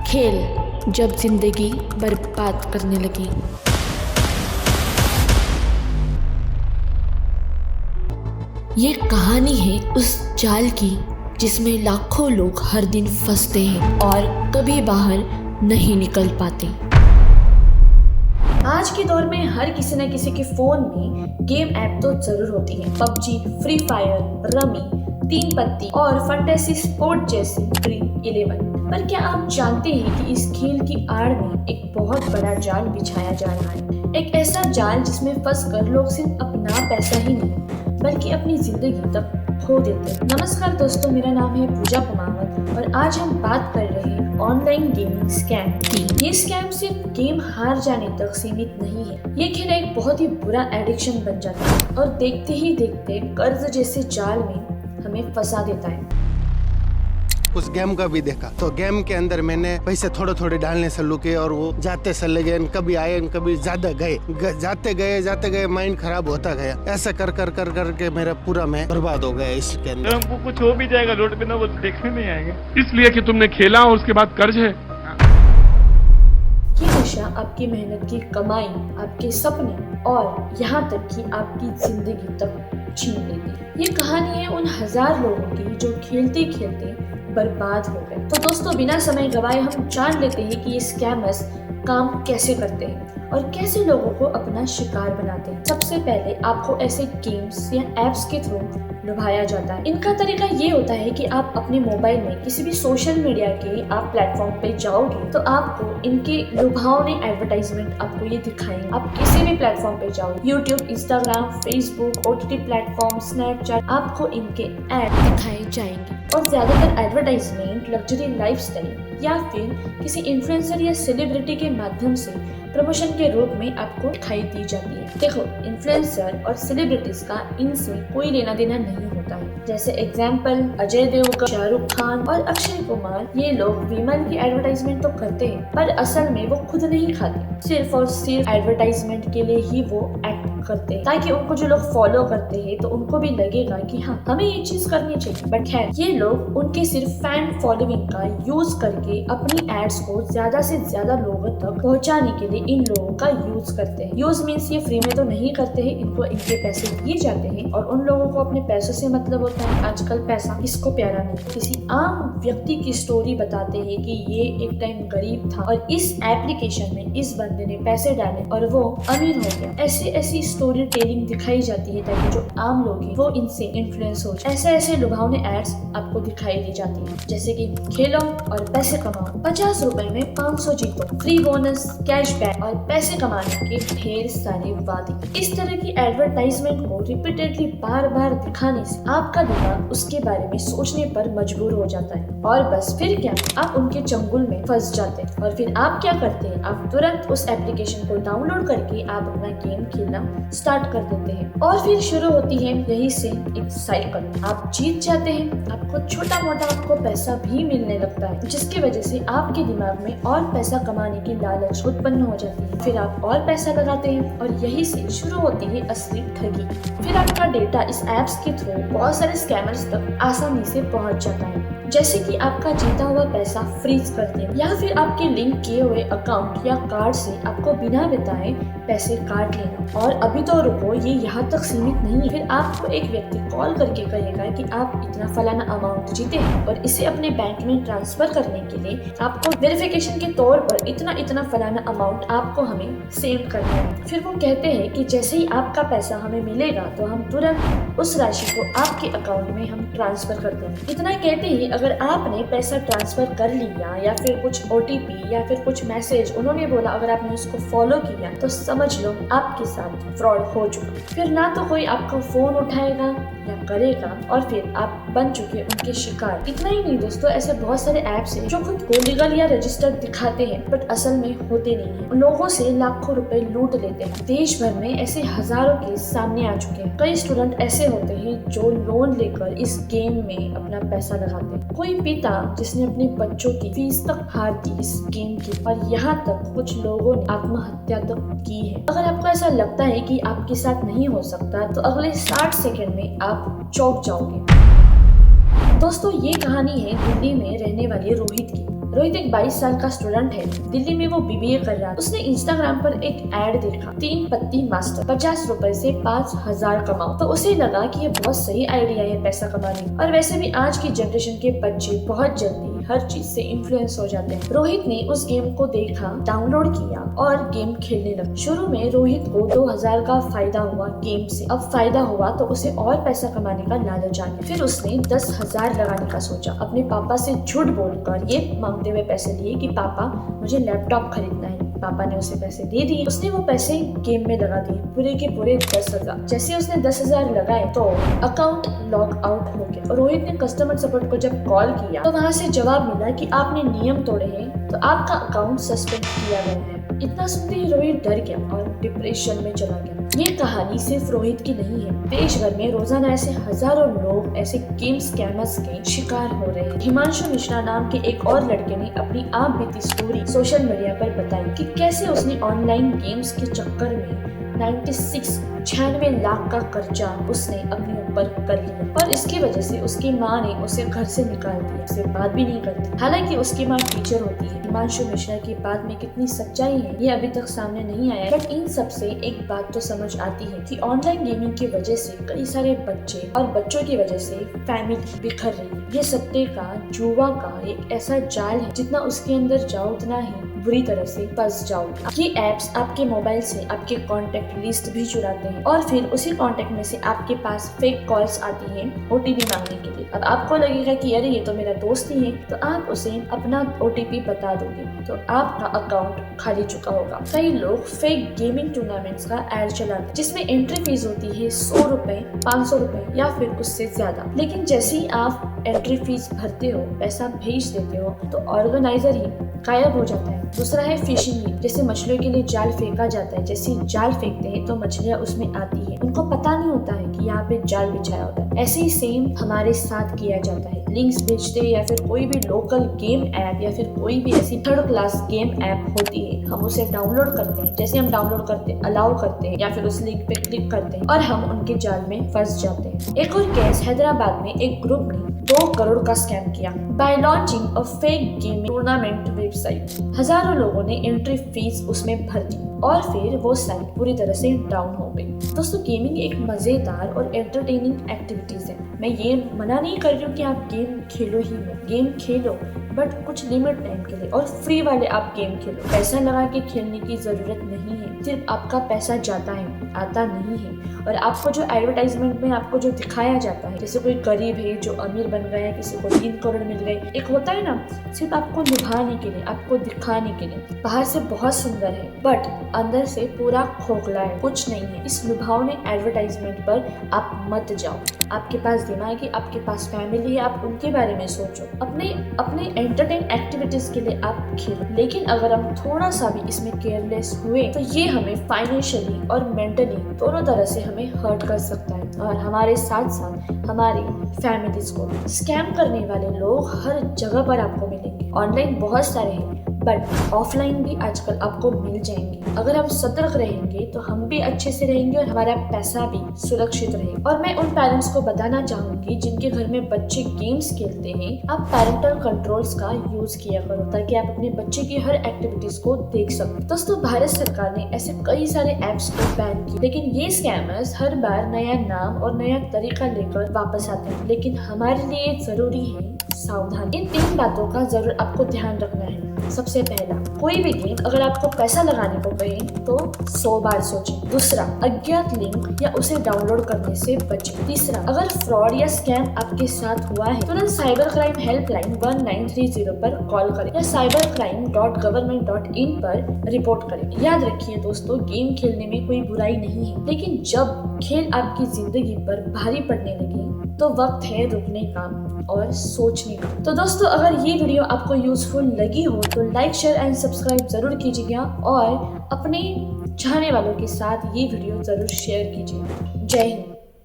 खेल जब जिंदगी बर्बाद करने लगी। ये कहानी है उस जाल की जिसमें लाखों लोग हर दिन फंसते हैं और कभी बाहर नहीं निकल पाते। आज के दौर में हर किसी न किसी के फोन में गेम ऐप तो जरूर होती है। पबजी, फ्री फायर, रमी, तीन पत्ती और फंटेसी स्पोर्ट जैसे ड्रीम 11। पर क्या आप जानते हैं कि इस खेल की आड़ में एक बहुत बड़ा जाल बिछाया जा रहा है। एक ऐसा जाल जिसमें फंसकर लोग सिर्फ अपना पैसा ही नहीं बल्कि अपनी जिंदगी तक खो देते हैं। नमस्कार दोस्तों, मेरा नाम है पूजा पमावत और आज हम बात कर रहे हैं ऑनलाइन गेमिंग स्कैम की। ये स्कैम सिर्फ गेम हार जाने तक सीमित नहीं है। ये खेल एक बहुत ही बुरा एडिक्शन बन जाता है और देखते ही देखते कर्ज जैसे जाल में हमें फंसा देता है। उस गेम का भी देखा तो गेम के अंदर मैंने पैसे थोड़े थोड़े डालने शुरू किए और वो जाते चले गए, कभी आए कभी ज्यादा गए, जाते गए माइंड खराब होता गया। ऐसा कर के मेरा पूरा मैं बर्बाद हो गया इसके अंदर। हमको कुछ हो भी जाएगा रोड पे ना, वो देखने नहीं आएंगे, इसलिए कि तुमने खेला और उसके बाद कर्ज है। ये नशा आपकी मेहनत की कमाई, आपके सपने और यहाँ तक कि आपकी जिंदगी तक छीन लेती। ये कहानी है उन हजार लोगों की जो खेलते खेलते बर्बाद हो गए। तो दोस्तों, बिना समय गवाए हम जान लेते हैं कि ये स्कैमर्स काम कैसे करते हैं और कैसे लोगों को अपना शिकार बनाते हैं। सबसे पहले आपको ऐसे गेम्स या एप्स के थ्रू लुभाया जाता है। इनका तरीका ये होता है कि आप अपने मोबाइल में किसी भी सोशल मीडिया के आप प्लेटफॉर्म पे जाओगे तो आपको इनके लुभावने एडवर्टाइजमेंट आपको ये दिखाएंगे। आप किसी भी प्लेटफॉर्म पे जाओ, YouTube, Instagram, Facebook, OTT platform, Snapchat, आपको इनके ऐड दिखाए जाएंगे और ज्यादातर एडवर्टाइजमेंट लग्जरी लाइफस्टाइल या फिर किसी इन्फ्लुएंसर या सेलिब्रिटी के माध्यम से प्रमोशन के रूप में आपको दिखाई दी जाती है। देखो, इन्फ्लुएंसर और सेलिब्रिटीज का इनसे कोई लेना देना नहीं होता है। जैसे एग्जाम्पल अजय देवगन, शाहरुख खान और अक्षय कुमार, ये लोग विमल की एडवर्टाइजमेंट तो करते हैं पर असल में वो खुद नहीं खाते। सिर्फ और सिर्फ एडवर्टाइजमेंट के लिए ही वो एक्ट करते हैं ताकि उनको जो लोग फॉलो करते हैं तो उनको भी लगेगा कि हाँ, हमें ये चीज करनी चाहिए। बट खैर, ये लोग उनके सिर्फ फैन फॉलोइंग का यूज करके अपनी एड्स को ज्यादा से ज्यादा लोगों तक पहुंचाने के लिए इन लोगों का यूज करते हैं। यूज मीन्स ये फ्री में तो नहीं करते हैं, इनको इनके पैसे दिए जाते हैं और उन लोगों को अपने पैसों से मतलब होता है। आजकल पैसा किसको प्यारा नहीं। किसी आम व्यक्ति की स्टोरी बताते हैं कि ये एक टाइम गरीब था और इस एप्लीकेशन में इस बंदे ने पैसे डाले और वो अमीर हो गया। ऐसी स्टोरी टेलिंग दिखाई जाती है ताकि जो आम लोग हैं वो इनसे इन्फ्लुएंस हो जाए। ऐसे लोभावने एड्स आपको दिखाई दी जाती है, जैसे कि खेलो और पैसे कमाओ, 50 रुपए में 500 जीतो, फ्री बोनस, कैशबैक और पैसे कमाने के ढेर सारे वादे। इस तरह की एडवर्टाइजमेंट को रिपीटेडली बार बार दिखाने से आपका दिमाग उसके बारे में सोचने पर मजबूर हो जाता है और बस फिर क्या, आप उनके चंगुल में फंस जाते हैं। और फिर आप क्या करते हैं, आप तुरंत उस एप्लीकेशन को डाउनलोड करके आप अपना गेम खेलना स्टार्ट कर देते हैं और फिर शुरू होती है यही से एक साइकिल। आप जीत जाते हैं, आपको छोटा मोटा आपको पैसा भी मिलने लगता है, जिसकी वजह से आपके दिमाग में और पैसा कमाने की लालच उत्पन्न हो जाती है। फिर आप और पैसा लगाते हैं और यही से शुरू होती है असली ठगी। फिर आपका डेटा इस एप्स के थ्रू बहुत सारे स्कैमर्स तक आसानी से पहुंच जाता है, जैसे कि आपका जीता हुआ पैसा फ्रीज करते हैं या फिर आपके लिंक किए हुए अकाउंट या कार्ड से आपको बिना बताए पैसे काट लेना। और अभी तो रुको, ये यहाँ तक सीमित नहीं है। फिर आपको एक व्यक्ति कॉल करके कहेगा कि आप इतना फलाना अमाउंट जीते हैं और इसे अपने बैंक में ट्रांसफर करने के लिए आपको वेरिफिकेशन के तौर पर इतना फलाना अमाउंट आपको हमें सेंड करना है। फिर वो कहते हैं कि जैसे ही आपका पैसा हमें मिलेगा तो हम तुरंत उस राशि को आपके अकाउंट में हम ट्रांसफर कर देंगे। इतना कहते ही अगर आपने पैसा ट्रांसफर कर लिया या फिर कुछ OTP या फिर कुछ मैसेज उन्होंने बोला, अगर आपने उसको फॉलो किया तो समझ लो आपके साथ फ्रॉड हो चुका। फिर ना तो कोई आपका फोन उठाएगा या करेगा और फिर आप बन चुके उनके शिकार। इतना ही नहीं दोस्तों, ऐसे बहुत सारे ऐप्स हैं जो खुद को लीगल या रजिस्टर्ड दिखाते हैं बट असल में होते नहीं है। लोगों से लाखों रुपए लूट लेते हैं। देश भर में ऐसे हजारों केस सामने आ चुके हैं। कई स्टूडेंट ऐसे होते हैं जो लोन लेकर इस गेम में अपना पैसा लगाते हैं। कोई पिता जिसने अपने बच्चों की फीस तक हार दी इस गेम की और यहाँ तक कुछ लोगों ने आत्महत्या तक की है। अगर आपको ऐसा लगता है कि आपके साथ नहीं हो सकता तो अगले 60 सेकंड में आप चौंक जाओगे। दोस्तों, ये कहानी है दिल्ली में रहने वाले रोहित की। रोहित एक 22 साल का स्टूडेंट है। दिल्ली में वो BBA कर रहा है। उसने इंस्टाग्राम पर एक एड देखा, 3 पत्ती मास्टर, 50 रुपए से 5,000 कमाओ। तो उसे लगा कि ये बहुत सही आइडिया है पैसा कमाने। और वैसे भी आज की जनरेशन के बच्चे बहुत जल्दी हर चीज से इन्फ्लुएंस हो जाते हैं। रोहित ने उस गेम को देखा, डाउनलोड किया और गेम खेलने लगा। शुरू में रोहित को 2,000 का फायदा हुआ गेम से। अब फायदा हुआ तो उसे और पैसा कमाने का लालच आ गया। फिर उसने 10,000 लगाने का सोचा। अपने पापा से झूठ बोलकर ये मांगते हुए पैसे लिए कि पापा मुझे लैपटॉप खरीदना है। पापा ने उसे पैसे दे दिए। उसने वो पैसे गेम में लगा दिए, पूरे के पूरे 10,000। जैसे उसने 10,000 लगाए तो अकाउंट लॉग आउट हो गया। रोहित ने कस्टमर सपोर्ट को जब कॉल किया तो वहाँ से जवाब मिला कि आपने नियम तोड़े हैं तो आपका अकाउंट सस्पेंड किया गया है। इतना सुनते ही रोहित डर गया और डिप्रेशन में चला गया। ये कहानी सिर्फ रोहित की नहीं है। देश भर में रोजाना ऐसे हजारों लोग ऐसे गेम स्कैमर्स के शिकार हो रहे हैं। हिमांशु मिश्रा नाम के एक और लड़के ने अपनी आप बीती स्टोरी सोशल मीडिया पर बताई कि कैसे उसने ऑनलाइन गेम्स के चक्कर में 96 लाख का कर्जा उसने अपने ऊपर कर लिया और इसकी वजह से उसकी माँ ने उसे घर से निकाल दिया। उससे बात भी नहीं करती। हालांकि उसकी माँ टीचर होती है। हिमांशु मिश्रा की बात में कितनी सच्चाई है ये अभी तक सामने नहीं आया, बट इन सब से एक बात तो समझ आती है कि ऑनलाइन गेमिंग की वजह से कई सारे बच्चे और बच्चों की वजह से फैमिली बिखर रही है। ये सट्टे का, जुआ का एक ऐसा जाल है, जितना उसके अंदर जाओ उतना ही बुरी तरह से फंस जाओगे। ये एप्स आपके मोबाइल से आपके कॉन्टेक्ट लिस्ट भी चुराते हैं और फिर उसी कॉन्टेक्ट में से आपके पास फेक कॉल्स आती हैं OTP मांगने के लिए। अब आपको लगेगा कि अरे ये तो मेरा दोस्त ही है, तो आप उसे अपना OTP बता दोगे तो आपका अकाउंट खाली चुका होगा। कई लोग फेक गेमिंग टूर्नामेंट्स का एड चलाते हैं जिसमें एंट्री फीस होती है 100 रुपए, 500 रुपए या फिर उससे ज्यादा। लेकिन जैसे ही आप एंट्री फीस भरते हो, पैसा भेज देते हो, तो ऑर्गेनाइजर ही गायब हो जाता है। दूसरा है फिशिंग लिंक। जैसे मछलियों के लिए जाल फेंका जाता है, जैसे जाल फेंकते हैं तो मछलियां उसमें आती है। उनको पता नहीं होता है कि यहाँ पे जाल बिछाया होता है। ऐसे ही सेम हमारे साथ किया जाता है। लिंक्स भेजते हैं या फिर कोई भी लोकल गेम ऐप या फिर कोई भी ऐसी थर्ड क्लास गेम ऐप होती है, हम उसे डाउनलोड करते हैं। जैसे हम डाउनलोड करते हैं, अलाउ करते हैं या फिर उस लिंक पे क्लिक करते हैं और हम उनके जाल में फंस जाते हैं। एक और केस, हैदराबाद में एक ग्रुप ने 2 करोड़ का स्कैम किया bye launching a fake gaming tournament website. हजारों लोगों ने एंट्री फीस उसमें भर दी और फिर वो साइट पूरी तरह से डाउन हो गई। दोस्तों, गेमिंग एक मजेदार और एंटरटेनिंग एक्टिविटीज है। मैं ये मना नहीं कर रही हूँ कि आप गेम खेलो ही मत, गेम खेलो बट कुछ लिमिट टाइम के लिए और फ्री वाले आप गेम खेलो। पैसा लगा के खेलने की जरूरत नहीं है। सिर्फ आपका पैसा जाता है, आता नहीं है। और आपको जो एडवर्टाइजमेंट में आपको जो दिखाया जाता है, जैसे कोई गरीब है जो अमीर बन गया, किसी को 3 करोड़ मिल गए, एक होता है ना, सिर्फ आपको लुभाने के लिए, आपको दिखाने के लिए। बाहर से बहुत सुंदर है बट अंदर से पूरा खोखला है, कुछ नहीं है। इस लुभावने एडवर्टाइजमेंट पर आप मत जाओ। आपके पास दिमाग है, आपके पास फैमिली है, आप उनके बारे में सोचो। अपने एंटरटेन एक्टिविटीज के लिए आप खेलो। लेकिन अगर हम थोड़ा सा भी इसमें केयरलेस हुए तो ये हमें फाइनेंशियली और मेंटली दोनों तरह से हमें हर्ट कर सकता है और हमारे साथ साथ हमारी फैमिलीज को। स्कैम करने वाले लोग हर जगह पर आपको मिलेंगे। ऑनलाइन बहुत सारे हैं बट ऑफलाइन भी आजकल आपको मिल जाएंगे। अगर हम सतर्क रहेंगे तो हम भी अच्छे से रहेंगे और हमारा पैसा भी सुरक्षित रहेगा। और मैं उन पेरेंट्स को बताना चाहूंगी जिनके घर में बच्चे गेम्स खेलते हैं, आप पेरेंटल कंट्रोल्स का यूज किया करो ताकि आप अपने बच्चे की हर एक्टिविटीज को देख सको। दोस्तों, भारत सरकार ने ऐसे कई सारे ऐप्स को बैन किए, लेकिन ये स्कैमर्स हर बार नया नाम और नया तरीका लेकर वापस आते हैं। लेकिन हमारे लिए जरूरी है सावधानी। इन 3 बातों का जरूर आपको ध्यान रखना है। सबसे पहला, कोई भी गेम अगर आपको पैसा लगाने को कहे तो 100 बार सोचें। दूसरा, अज्ञात लिंक या उसे डाउनलोड करने से बचें। तीसरा, अगर फ्रॉड या स्कैम आपके साथ हुआ है तुरंत साइबर क्राइम हेल्पलाइन 1930 पर कॉल करें या cybercrime.government.in पर रिपोर्ट करें। याद रखिए दोस्तों, गेम खेलने में कोई बुराई नहीं है, लेकिन जब खेल आपकी जिंदगी पर भारी पड़ने लगे तो वक्त है रुकने का और सोचने का। तो दोस्तों, अगर ये वीडियो आपको यूजफुल लगी हो तो लाइक, शेयर एंड सब्सक्राइब जरूर कीजिएगा और अपने चाहने वालों के साथ ये वीडियो जरूर शेयर कीजिए। जय हिंद।